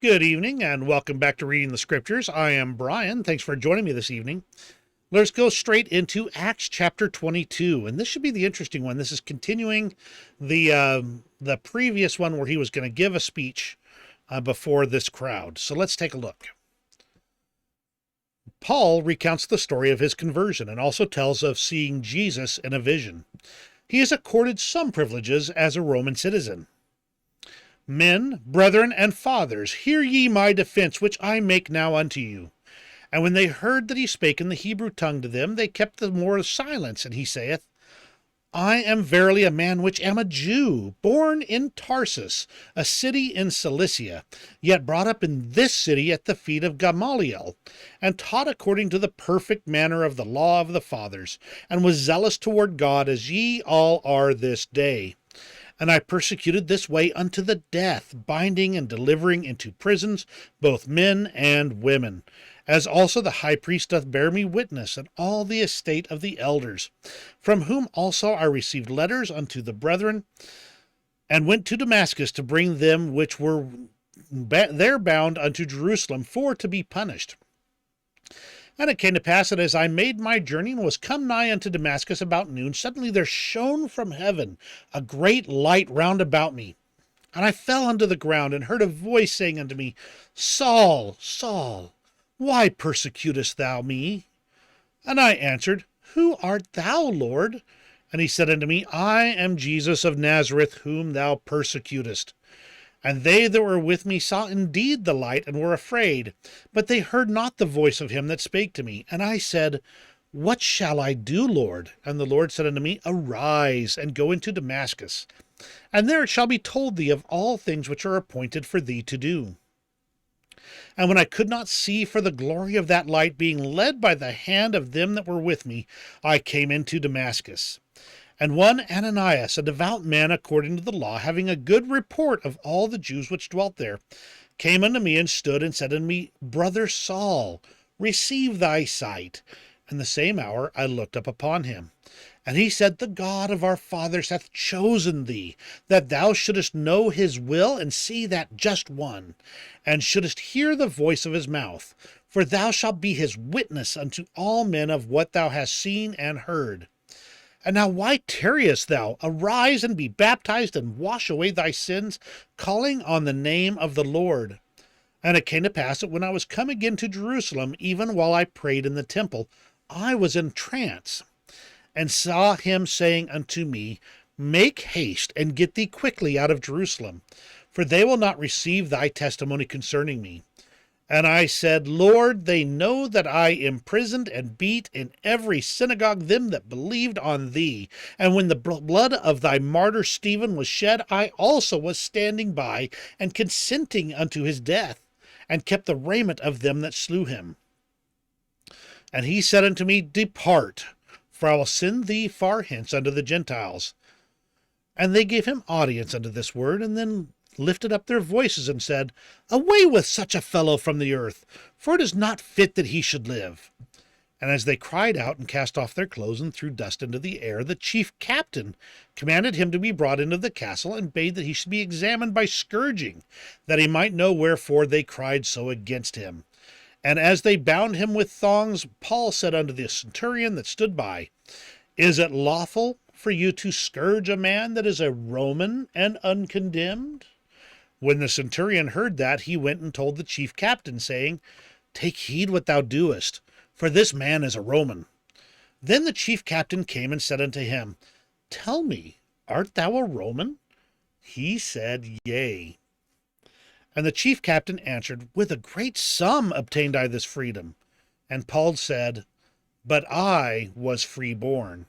Good evening and welcome back to Reading the Scriptures. I am Brian. Thanks for joining me this evening. Let's go straight into Acts chapter 22, and this should be the interesting one. This is continuing the previous one where he was going to give a speech before this crowd. So let's take a look. Paul recounts the story of his conversion and also tells of seeing Jesus in a vision. He is accorded some privileges as a Roman citizen. Men, brethren, and fathers, hear ye my defense, which I make now unto you. And when they heard that he spake in the Hebrew tongue to them, they kept the more silence. And he saith, I am verily a man which am a Jew, born in Tarsus, a city in Cilicia, yet brought up in this city at the feet of Gamaliel, and taught according to the perfect manner of the law of the fathers, and was zealous toward God, as ye all are this day. And I persecuted this way unto the death, binding and delivering into prisons both men and women, as also the high priest doth bear me witness, and all the estate of the elders, from whom also I received letters unto the brethren, and went to Damascus to bring them which were there bound unto Jerusalem for to be punished. And it came to pass that as I made my journey and was come nigh unto Damascus about noon, suddenly there shone from heaven a great light round about me. And I fell unto the ground, and heard a voice saying unto me, Saul, Saul, why persecutest thou me? And I answered, Who art thou, Lord? And he said unto me, I am Jesus of Nazareth, whom thou persecutest. And they that were with me saw indeed the light, and were afraid, but they heard not the voice of him that spake to me. And I said, What shall I do, Lord? And the Lord said unto me, Arise, and go into Damascus, and there it shall be told thee of all things which are appointed for thee to do. And when I could not see for the glory of that light, being led by the hand of them that were with me, I came into Damascus. And one Ananias, a devout man according to the law, having a good report of all the Jews which dwelt there, came unto me and stood and said unto me, Brother Saul, receive thy sight. And the same hour I looked up upon him. And he said, The God of our fathers hath chosen thee, that thou shouldest know his will and see that just one, and shouldest hear the voice of his mouth. For thou shalt be his witness unto all men of what thou hast seen and heard. And now why tarriest thou? Arise and be baptized, and wash away thy sins, calling on the name of the Lord. And it came to pass that when I was come again to Jerusalem, even while I prayed in the temple, I was in trance, and saw him saying unto me, Make haste, and get thee quickly out of Jerusalem, for they will not receive thy testimony concerning me. And I said, Lord, they know that I imprisoned and beat in every synagogue them that believed on thee. And when the blood of thy martyr Stephen was shed, I also was standing by, and consenting unto his death, and kept the raiment of them that slew him. And he said unto me, Depart, for I will send thee far hence unto the Gentiles. And they gave him audience unto this word, and then lifted up their voices and said, Away with such a fellow from the earth, for it is not fit that he should live. And as they cried out and cast off their clothes and threw dust into the air, the chief captain commanded him to be brought into the castle, and bade that he should be examined by scourging, that he might know wherefore they cried so against him. And as they bound him with thongs, Paul said unto the centurion that stood by, Is it lawful for you to scourge a man that is a Roman and uncondemned? When the centurion heard that, he went and told the chief captain, saying, Take heed what thou doest, for this man is a Roman. Then the chief captain came and said unto him, Tell me, art thou a Roman? He said, Yea. And the chief captain answered, With a great sum obtained I this freedom. And Paul said, But I was freeborn.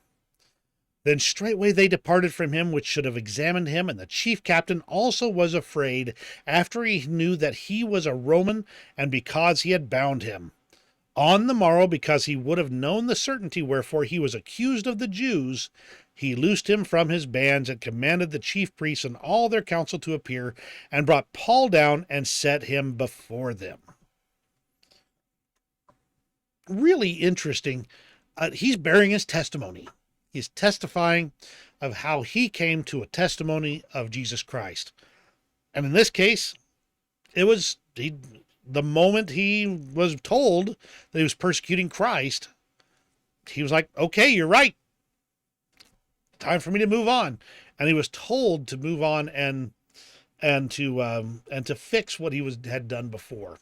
Then straightway they departed from him which should have examined him, and the chief captain also was afraid, after he knew that he was a Roman, and because he had bound him. On the morrow, because he would have known the certainty wherefore he was accused of the Jews, he loosed him from his bands, and commanded the chief priests and all their council to appear, and brought Paul down and set him before them. Really interesting. He's bearing his testimony. He's testifying of how he came to a testimony of Jesus Christ. And in this case, It was the moment he was told that he was persecuting Christ, he was like, "Okay, you're right. Time for me to move on." And he was told to move on and to fix what he had done before.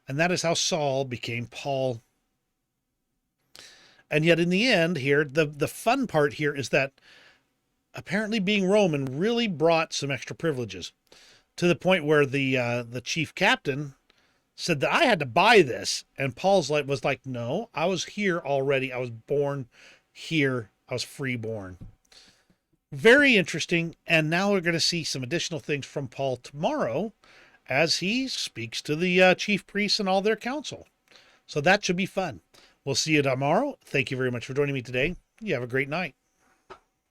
And that is how Saul became Paul. And yet, in the end, here the fun part here is that apparently being Roman really brought some extra privileges, to the point where the chief captain said that I had to buy this, and Paul's was like, "No, I was here already. I was born here. I was freeborn." Very interesting. And now we're going to see some additional things from Paul tomorrow as he speaks to the chief priests and all their council. So that should be fun. We'll see you tomorrow. Thank you very much for joining me today. You have a great night.